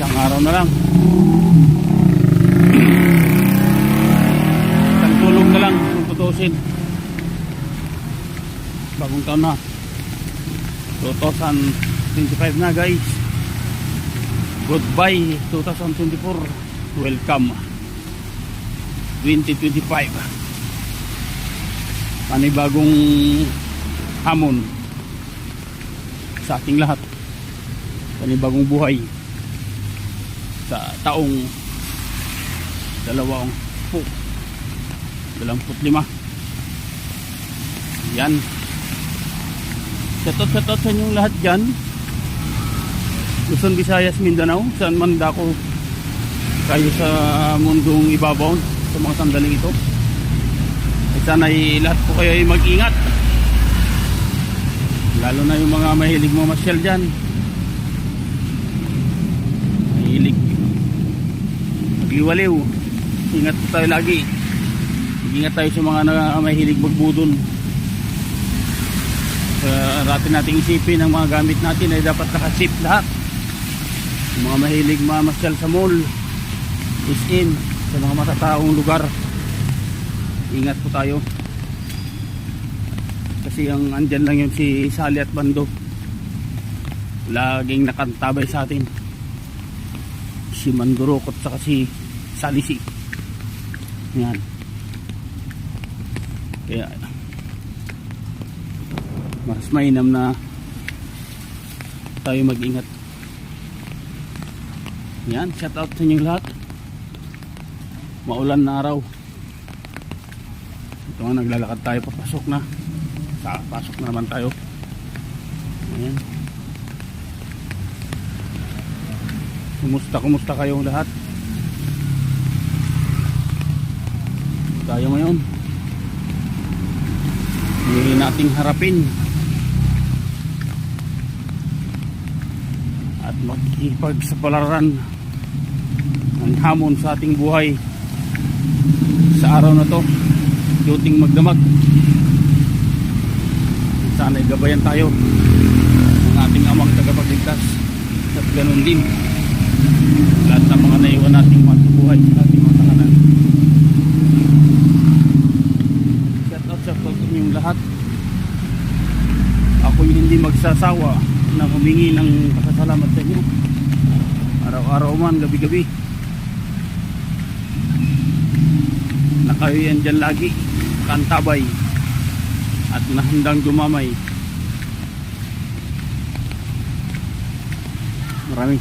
Isang araw na lang. Isang tulog na lang kung tutusin. Bagong taon na. 2025 na guys. Goodbye 2024. Welcome 2025. Panibagong hamon sa ating lahat. Panibagong buhay sa taong 2025. Yan. Shoutout sa inyong lahat dyan. Luzon, Visayas, Mindanao, saan man dako kayo sa mundong ibabaw sa mga sandaling ito. At sana'y lahat po kayo ay mag-ingat, lalo na yung mga mahilig mamasyal dyan, mahilig magliwaliw. Ingat po tayo lagi. Ingat tayo sa mga mahilig magbudol. Natin nating isipin ang mga gamit natin ay dapat nakasip lahat. Yung mga mahilig mamasyal sa mall, SM, sa mga matataong lugar, ingat po tayo. Kasi ang andyan lang yung si Sally at Bando, laging nakantabay sa atin. Si Mandurokot saka si Salisi. Yan. Kaya mas mainam na tayo mag-ingat. Yan, shout out sa inyong lahat. Maulan na araw. Ito nga, naglalakad tayo, papasok na. Pasok na naman tayo. Ayan. Kumusta kayong lahat? Tayo ngayon, hindi nating harapin at makikipagsapalaran ang hamon sa ating buhay sa araw na to. Duting magdamag. Sana'y gabayan tayo ng ating amang tagapagligtas, at ganun din lahat ng mga naiwan nating buhay sa ating mga tahanan. Shout out sa inyong lahat. Ako'y hindi magsasawa na humingi ng pasasalamat sa inyo, araw-araw man, gabi-gabi, na kayo yan dyan lagi kantabay at nahandang dumamay. Maraming